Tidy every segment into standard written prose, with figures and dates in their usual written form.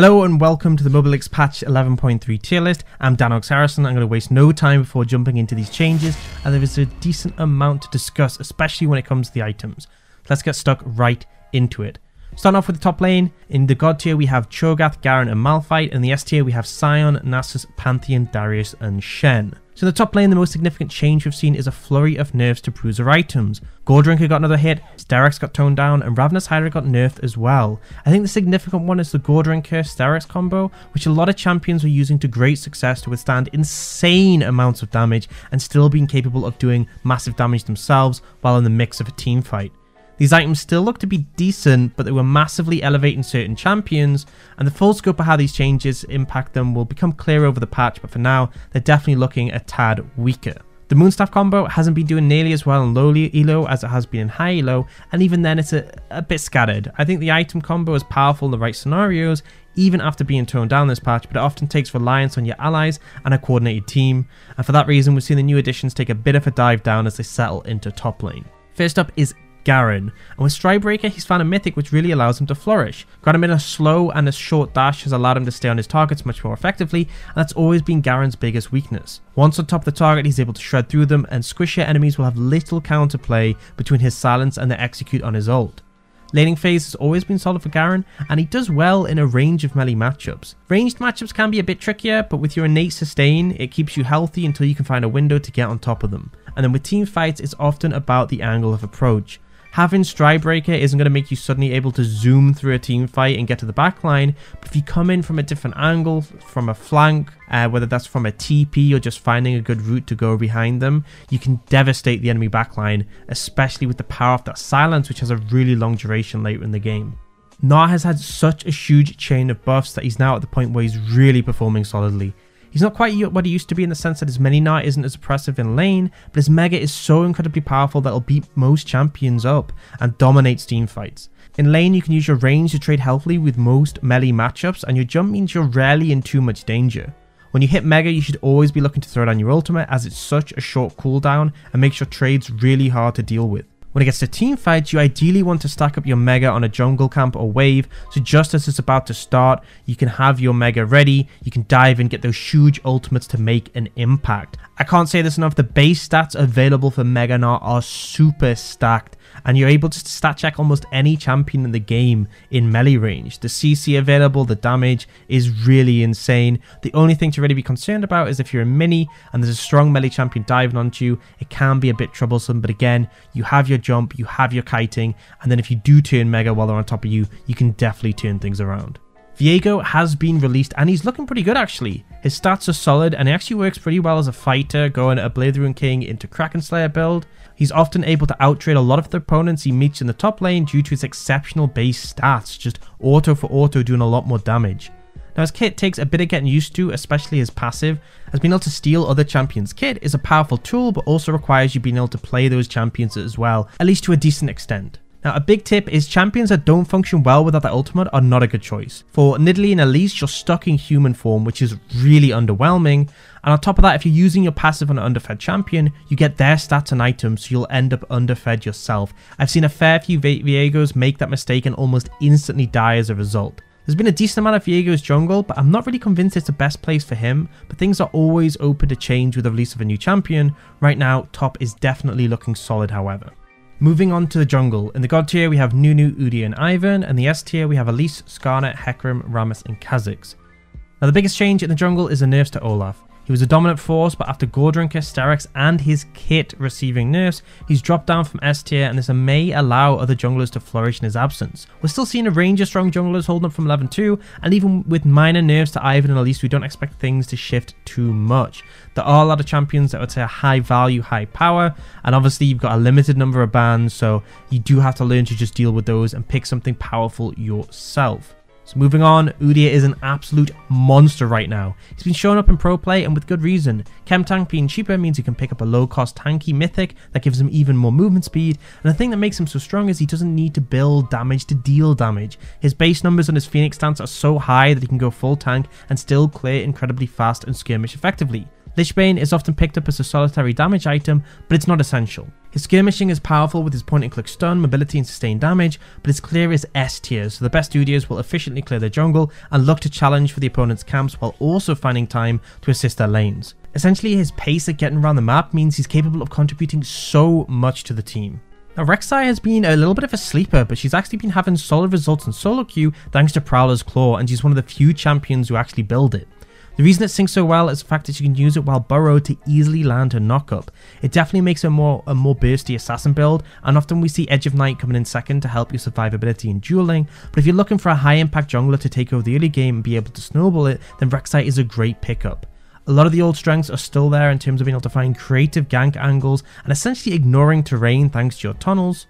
Hello and welcome to the Mobalytics patch 11.3 tier list. I'm Danox Harrison. I'm going to waste no time before jumping into these changes, and there is a decent amount to discuss, especially when it comes to the items. Let's get stuck right into it. Starting off with the top lane, in the God tier we have Cho'Gath, Garen and Malphite, and in the S tier we have Sion, Nasus, Pantheon, Darius and Shen. So in the top lane, the most significant change we've seen is a flurry of nerfs to bruiser items. Goredrinker got another hit, Sterak's got toned down, and Ravenous Hydra got nerfed as well. I think the significant one is the Goredrinker Sterak's combo, which a lot of champions were using to great success to withstand insane amounts of damage and still being capable of doing massive damage themselves while in the mix of a team fight. These items still look to be decent, but they were massively elevating certain champions, and the full scope of how these changes impact them will become clear over the patch, but for now, they're definitely looking a tad weaker. The Moonstaff combo hasn't been doing nearly as well in low-elo as it has been in high-elo, and even then it's a bit scattered. I think the item combo is powerful in the right scenarios, even after being toned down this patch, but it often takes reliance on your allies and a coordinated team, and for that reason we've seen the new additions take a bit of a dive down as they settle into top lane. First up is Garen, and with Stridebreaker he's found a mythic which really allows him to flourish. Got him in a slow and a short dash has allowed him to stay on his targets much more effectively, and that's always been Garen's biggest weakness. Once on top of the target he's able to shred through them, and squishier enemies will have little counterplay between his silence and the execute on his ult. Laning phase has always been solid for Garen, and he does well in a range of melee matchups. Ranged matchups can be a bit trickier, but with your innate sustain, it keeps you healthy until you can find a window to get on top of them. And then with team fights, it's often about the angle of approach. Having Stridebreaker isn't going to make you suddenly able to zoom through a team fight and get to the backline, but if you come in from a different angle, from a flank, whether that's from a TP or just finding a good route to go behind them, you can devastate the enemy backline, especially with the power of that silence, which has a really long duration later in the game. Gnar has had such a huge chain of buffs that he's now at the point where he's really performing solidly. He's not quite what he used to be in the sense that his mini Gnar isn't as oppressive in lane, but his Mega is so incredibly powerful that it'll beat most champions up and dominate team fights. In lane, you can use your range to trade healthily with most melee matchups, and your jump means you're rarely in too much danger. When you hit Mega, you should always be looking to throw down your ultimate, as it's such a short cooldown and makes your trades really hard to deal with. When it gets to team fights, you ideally want to stack up your Mega on a jungle camp or wave, so just as it's about to start, you can have your Mega ready, you can dive and get those huge ultimates to make an impact. I can't say this enough, the base stats available for Mega Gnar are super stacked, and you're able to stat check almost any champion in the game in melee range. The CC available, the damage is really insane. The only thing to really be concerned about is if you're a mini and there's a strong melee champion diving onto you, it can be a bit troublesome, but again, you have your jump, you have your kiting, and then if you do turn Mega while they're on top of you, you can definitely turn things around. Viego has been released and he's looking pretty good actually. His stats are solid and he actually works pretty well as a fighter, going a Blade Rune King into Kraken Slayer build. He's often able to outtrade a lot of the opponents he meets in the top lane due to his exceptional base stats, just auto for auto doing a lot more damage. Now his kit takes a bit of getting used to, especially his passive, as being able to steal other champions' kit is a powerful tool but also requires you being able to play those champions as well, at least to a decent extent. Now a big tip is champions that don't function well without the ultimate are not a good choice. For Nidalee and Elise, you're stuck in human form, which is really underwhelming, and on top of that, if you're using your passive on an underfed champion, you get their stats and items, so you'll end up underfed yourself. I've seen a fair few Viegos make that mistake and almost instantly die as a result. There's been a decent amount of Viego's jungle, but I'm not really convinced it's the best place for him, but things are always open to change with the release of a new champion. Right now, top is definitely looking solid however. Moving on to the jungle, in the God tier we have Nunu, Udyr and Ivern, and the S tier we have Elise, Skarner, Hecarim, Rammus and Kha'Zix. Now the biggest change in the jungle is the nerfs to Olaf. He was a dominant force, but after Goredrinker, Sterak's and his kit receiving nerfs, he's dropped down from S tier, and this may allow other junglers to flourish in his absence. We're still seeing a range of strong junglers holding up from 11-2, and even with minor nerfs to Ivern and Elise, we don't expect things to shift too much. There are a lot of champions that would say high value, high power, and obviously you've got a limited number of bans, so you do have to learn to just deal with those and pick something powerful yourself. So moving on, Udyr is an absolute monster right now. He's been showing up in pro play and with good reason. Chem Tank being cheaper means he can pick up a low cost tanky mythic that gives him even more movement speed, and the thing that makes him so strong is he doesn't need to build damage to deal damage. His base numbers on his Phoenix stance are so high that he can go full tank and still clear incredibly fast and skirmish effectively. Lich Bane is often picked up as a solitary damage item, but it's not essential. His skirmishing is powerful with his point and click stun, mobility and sustained damage, but his clear is S tier, so the best dudios will efficiently clear their jungle and look to challenge for the opponent's camps while also finding time to assist their lanes. Essentially, his pace at getting around the map means he's capable of contributing so much to the team. Now, Rek'Sai has been a little bit of a sleeper, but she's actually been having solid results in solo queue thanks to Prowler's Claw, and she's one of the few champions who actually build it. The reason it syncs so well is the fact that you can use it while burrowed to easily land her knockup. It definitely makes a more bursty assassin build, and often we see Edge of Night coming in second to help your survivability in dueling, but if you're looking for a high impact jungler to take over the early game and be able to snowball it, then Rek'Sai is a great pickup. A lot of the old strengths are still there in terms of being able to find creative gank angles and essentially ignoring terrain thanks to your tunnels.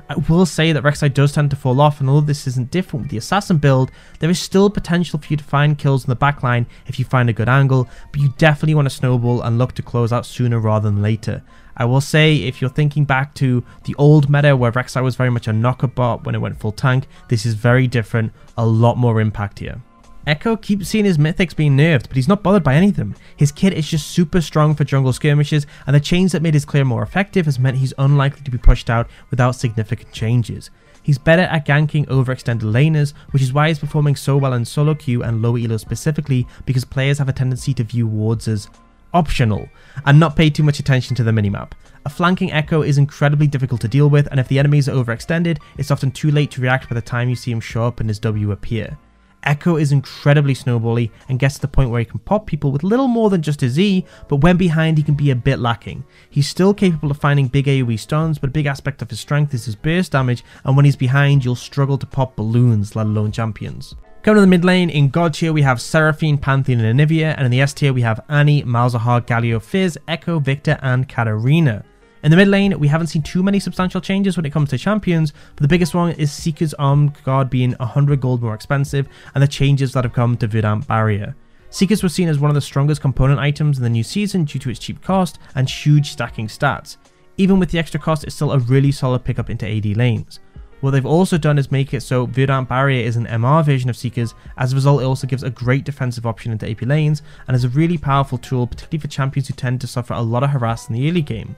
I will say that Rek'Sai does tend to fall off, and although this isn't different with the assassin build, there is still potential for you to find kills in the backline if you find a good angle, but you definitely want to snowball and look to close out sooner rather than later. I will say, if you're thinking back to the old meta where Rek'Sai was very much a knocker bot when it went full tank, this is very different, a lot more impact here. Echo keeps seeing his mythics being nerfed, but he's not bothered by any of them. His kit is just super strong for jungle skirmishes, and the change that made his clear more effective has meant he's unlikely to be pushed out without significant changes. He's better at ganking overextended laners, which is why he's performing so well in solo queue and low elo specifically, because players have a tendency to view wards as optional and not pay too much attention to the minimap. A flanking Echo is incredibly difficult to deal with, and if the enemies are overextended, it's often too late to react by the time you see him show up and his W appear. Echo is incredibly snowbally and gets to the point where he can pop people with little more than just his E, but when behind he can be a bit lacking. He's still capable of finding big AoE stuns, but a big aspect of his strength is his burst damage, and when he's behind you'll struggle to pop balloons, let alone champions. Coming to the mid lane, in God tier we have Seraphine, Pantheon and Anivia, and in the S tier we have Annie, Malzahar, Galio, Fizz, Echo, Victor and Katarina. In the mid lane, we haven't seen too many substantial changes when it comes to champions, but the biggest one is Seeker's Armed Guard being 100 gold more expensive and the changes that have come to Verdant Barrier. Seekers was seen as one of the strongest component items in the new season due to its cheap cost and huge stacking stats. Even with the extra cost, it's still a really solid pickup into AD lanes. What they've also done is make it so Verdant Barrier is an MR version of Seekers. As a result, it also gives a great defensive option into AP lanes and is a really powerful tool, particularly for champions who tend to suffer a lot of harass in the early game.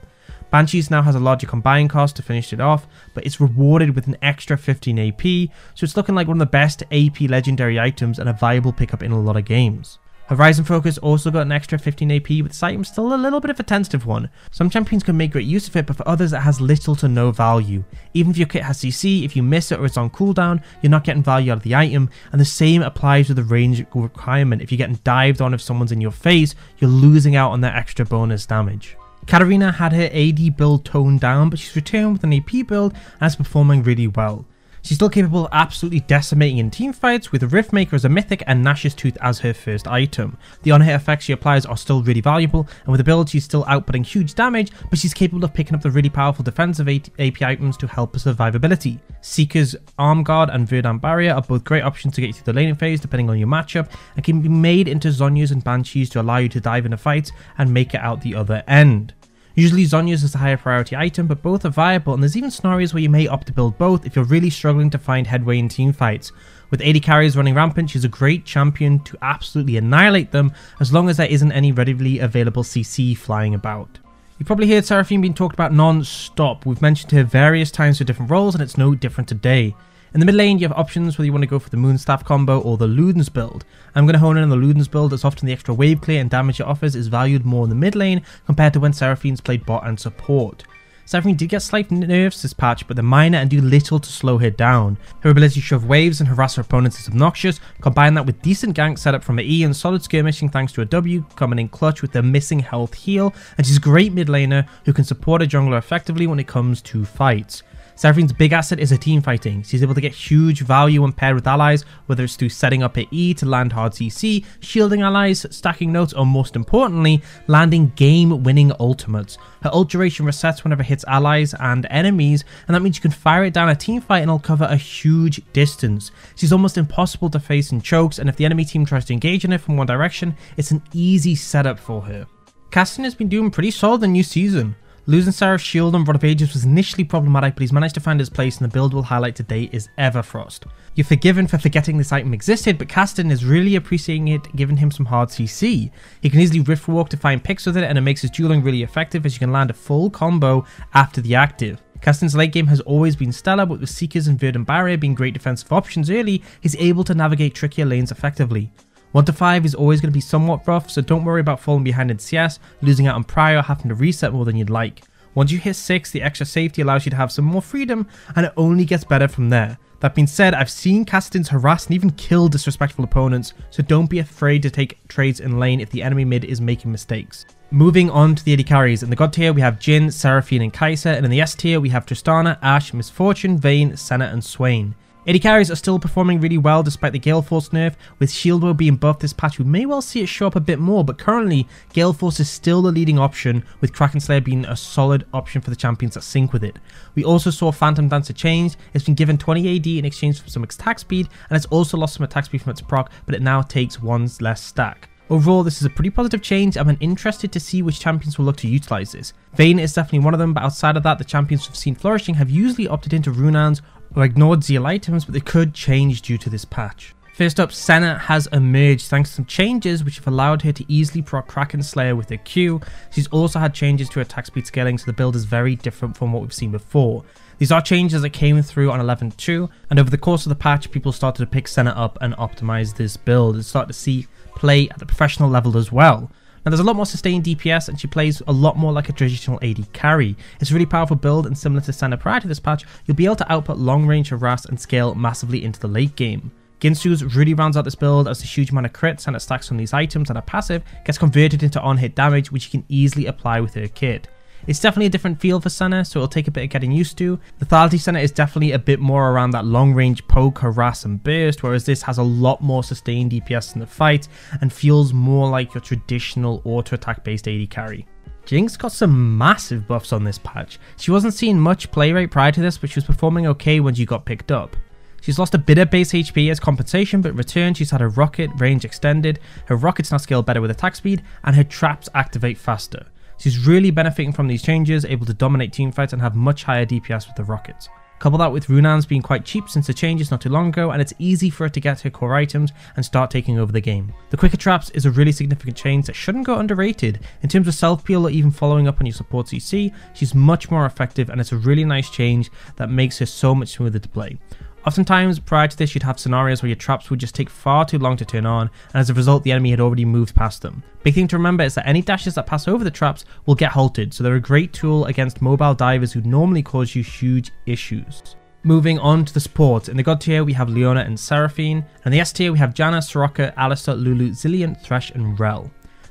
Banshees now has a larger combined cost to finish it off, but it's rewarded with an extra 15 AP, so it's looking like one of the best AP legendary items and a viable pickup in a lot of games. Horizon Focus also got an extra 15 AP, but this item's still a little bit of a tentative one. Some champions can make great use of it, but for others it has little to no value. Even if your kit has CC, if you miss it or it's on cooldown, you're not getting value out of the item, and the same applies with the range requirement. If you're getting dived on if someone's in your face, you're losing out on that extra bonus damage. Katarina had her AD build toned down, but she's returned with an AP build and is performing really well. She's still capable of absolutely decimating in teamfights, with Riftmaker as a mythic and Nash's Tooth as her first item. The on-hit effects she applies are still really valuable, and with the build she's still outputting huge damage, but she's capable of picking up the really powerful defensive AP items to help her survivability. Seeker's Arm Guard and Verdant Barrier are both great options to get you through the laning phase depending on your matchup, and can be made into Zhonya's and Banshees to allow you to dive into fights and make it out the other end. Usually Zhonya's is a higher priority item, but both are viable, and there's even scenarios where you may opt to build both if you're really struggling to find headway in team fights. With AD carries running rampant, she's a great champion to absolutely annihilate them, as long as there isn't any readily available CC flying about. You've probably heard Seraphine being talked about non-stop. We've mentioned her various times for different roles, and it's no different today. In the mid lane, you have options whether you want to go for the Moonstaff combo or the Ludens build. I'm going to hone in on the Ludens build, as often the extra wave clear and damage it offers is valued more in the mid lane compared to when Seraphine's played bot and support. Seraphine did get slight nerfs this patch, but they're minor and do little to slow her down. Her ability to shove waves and harass her opponents is obnoxious. Combine that with decent gank setup from her E and solid skirmishing thanks to a W, coming in clutch with the missing health heal, and she's a great mid laner who can support a jungler effectively when it comes to fights. Seraphine's big asset is her team fighting. She's able to get huge value when paired with allies, whether it's through setting up her E to land hard CC, shielding allies, stacking notes, or most importantly, landing game-winning ultimates. Her ult duration resets whenever it hits allies and enemies, and that means you can fire it down a team fight and it'll cover a huge distance. She's almost impossible to face in chokes, and if the enemy team tries to engage in it from one direction, it's an easy setup for her. Casting has been doing pretty solid in new season. Losing Sarah's shield on Rod of Ages was initially problematic, but he's managed to find his place, and the build we'll highlight today is Everfrost. You're forgiven for forgetting this item existed, but Caston is really appreciating it, giving him some hard CC. He can easily rift walk to find picks with it, and it makes his dueling really effective as you can land a full combo after the active. Caston's late game has always been stellar, but with Seekers and Verdant Barrier being great defensive options early, he's able to navigate trickier lanes effectively. 1 to 5 is always going to be somewhat rough, so don't worry about falling behind in CS, losing out on prio, or having to reset more than you'd like. Once you hit 6, the extra safety allows you to have some more freedom, and it only gets better from there. That being said, I've seen Castons harass and even kill disrespectful opponents, so don't be afraid to take trades in lane if the enemy mid is making mistakes. Moving on to the AD carries. In the God tier we have Jhin, Seraphine and Kai'Sa, and in the S tier we have Tristana, Ashe, Misfortune, Vayne, Senna and Swain. AD carries are still performing really well despite the Gale Force nerf. With Shieldbow being buffed this patch, we may well see it show up a bit more, but currently Gale Force is still the leading option, with Kraken Slayer being a solid option for the champions that sync with it. We also saw Phantom Dancer change. It's been given 20 AD in exchange for some attack speed, and it's also lost some attack speed from its proc, but it now takes 1 less stack. Overall, this is a pretty positive change. I'm interested to see which champions will look to utilize this. Vayne is definitely one of them, but outside of that, the champions we've seen flourishing have usually opted into Runaan's or ignored Zeal items, but they could change due to this patch. First up, Senna has emerged thanks to some changes which have allowed her to easily proc Kraken Slayer with her Q. She's also had changes to her attack speed scaling, so the build is very different from what we've seen before. These are changes that came through on 11.2, and over the course of the patch, people started to pick Senna up and optimize this build and start to see play at the professional level as well. Now there's a lot more sustained DPS, and she plays a lot more like a traditional AD carry. It's a really powerful build, and similar to Senna prior to this patch, you'll be able to output long range harass and scale massively into the late game. Ginsu's really rounds out this build as the huge amount of crits and it stacks from these items and a passive gets converted into on-hit damage, which you can easily apply with her kit. It's definitely a different feel for Senna, so it'll take a bit of getting used to. The Lethality Senna is definitely a bit more around that long range poke, harass and burst, whereas this has a lot more sustained DPS in the fight and feels more like your traditional auto attack based AD carry. Jinx got some massive buffs on this patch. She wasn't seeing much play rate prior to this, but she was performing okay when she got picked up. She's lost a bit of base HP as compensation, but in return she's had her rocket range extended, her rockets now scale better with attack speed, and her traps activate faster. She's really benefiting from these changes, able to dominate teamfights and have much higher DPS with the rockets. Couple that with Runaan's being quite cheap since the changes not too long ago, and it's easy for her to get her core items and start taking over the game. The quicker traps is a really significant change that shouldn't go underrated. In terms of self peel or even following up on your support CC, she's much more effective, and it's a really nice change that makes her so much smoother to play. Oftentimes, prior to this, you'd have scenarios where your traps would just take far too long to turn on, and as a result, the enemy had already moved past them. Big thing to remember is that any dashes that pass over the traps will get halted, so they're a great tool against mobile divers who normally cause you huge issues. Moving on to the supports. In the God tier, we have Leona and Seraphine, and in the S tier, we have Janna, Soraka, Alistar, Lulu, Zillion, Thresh, and Rell.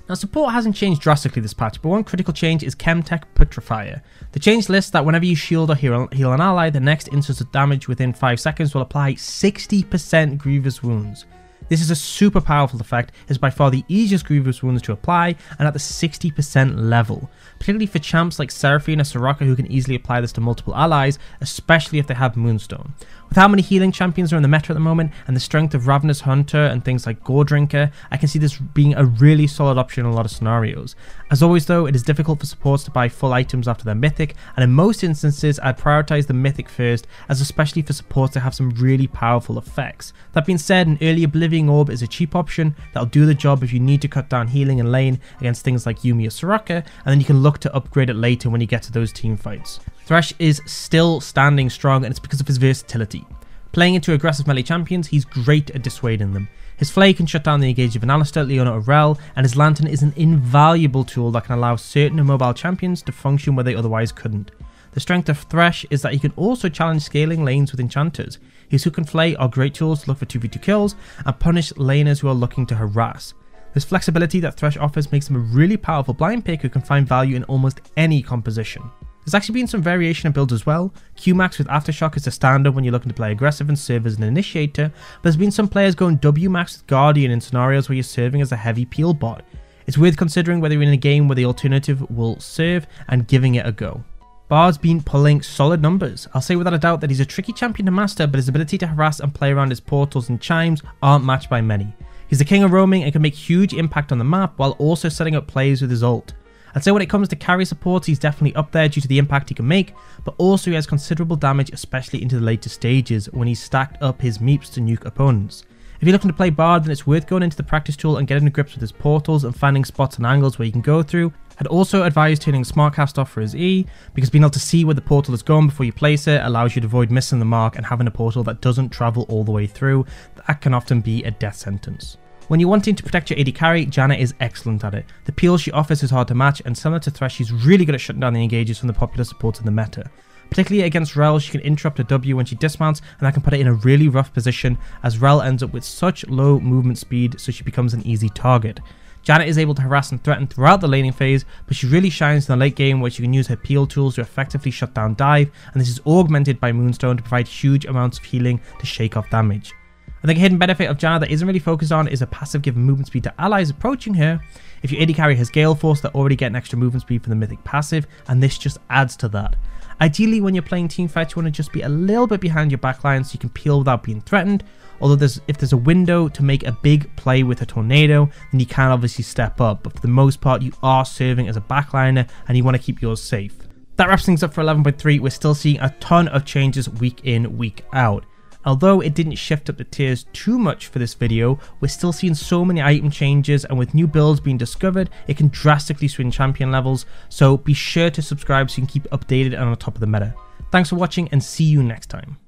Now, support hasn't changed drastically this patch, but one critical change is Chemtech Putrifier. The change lists that whenever you shield or heal an ally, the next instance of damage within 5 seconds will apply 60% grievous wounds. This is a super powerful effect, it's by far the easiest grievous wounds to apply and at the 60% level, particularly for champs like Seraphine or Soraka who can easily apply this to multiple allies, especially if they have Moonstone. With how many healing champions are in the meta at the moment and the strength of Ravenous Hunter and things like Gore Drinker, I can see this being a really solid option in a lot of scenarios. As always though, it is difficult for supports to buy full items after their mythic, and in most instances I'd prioritize the mythic first, as especially for supports that have some really powerful effects. That being said, an early Oblivion Orb is a cheap option that'll do the job if you need to cut down healing in lane against things like Yuumi or Soraka, and then you can look to upgrade it later when you get to those team fights. Thresh is still standing strong, and it's because of his versatility. Playing into aggressive melee champions, he's great at dissuading them. His Flay can shut down the engage of an Alistar, Leona or Rell, and his Lantern is an invaluable tool that can allow certain immobile champions to function where they otherwise couldn't. The strength of Thresh is that he can also challenge scaling lanes with enchanters. His Hook and Flay are great tools to look for 2v2 kills and punish laners who are looking to harass. This flexibility that Thresh offers makes him a really powerful blind pick who can find value in almost any composition. There's actually been some variation in builds as well. Qmax with Aftershock is the standard when you're looking to play aggressive and serve as an initiator, but there's been some players going Wmax with Guardian in scenarios where you're serving as a heavy peel bot. It's worth considering whether you're in a game where the alternative will serve and giving it a go. Bard's been pulling solid numbers. I'll say without a doubt that he's a tricky champion to master, but his ability to harass and play around his portals and chimes aren't matched by many. He's the king of roaming and can make huge impact on the map while also setting up plays with his ult. I'd say when it comes to carry supports, he's definitely up there due to the impact he can make, but also he has considerable damage, especially into the later stages when he's stacked up his meeps to nuke opponents. If you're looking to play Bard, then it's worth going into the practice tool and getting to grips with his portals and finding spots and angles where you can go through. I'd also advise turning Smartcast off for his E, because being able to see where the portal is going before you place it allows you to avoid missing the mark and having a portal that doesn't travel all the way through. That can often be a death sentence. When you're wanting to protect your AD carry, Janna is excellent at it. The peel she offers is hard to match, and similar to Thresh, she's really good at shutting down the engages from the popular supports in the meta. Particularly against Rel, she can interrupt a W when she dismounts, and that can put her in a really rough position as Rel ends up with such low movement speed, so she becomes an easy target. Janna is able to harass and threaten throughout the laning phase, but she really shines in the late game where she can use her peel tools to effectively shut down dive, and this is augmented by Moonstone to provide huge amounts of healing to shake off damage. I think a hidden benefit of Janna that isn't really focused on is a passive giving movement speed to allies approaching her. If your AD carry has Gale Force, they already get an extra movement speed from the mythic passive, and this just adds to that. Ideally, when you're playing team fights, you want to just be a little bit behind your backline so you can peel without being threatened. Although if there's a window to make a big play with a tornado, then you can obviously step up, but for the most part you are serving as a backliner and you want to keep yours safe. That wraps things up for 11.3. We're still seeing a ton of changes week in, week out. Although it didn't shift up the tiers too much for this video, we're still seeing so many item changes, and with new builds being discovered, it can drastically swing champion levels, so be sure to subscribe so you can keep updated and on top of the meta. Thanks for watching and see you next time.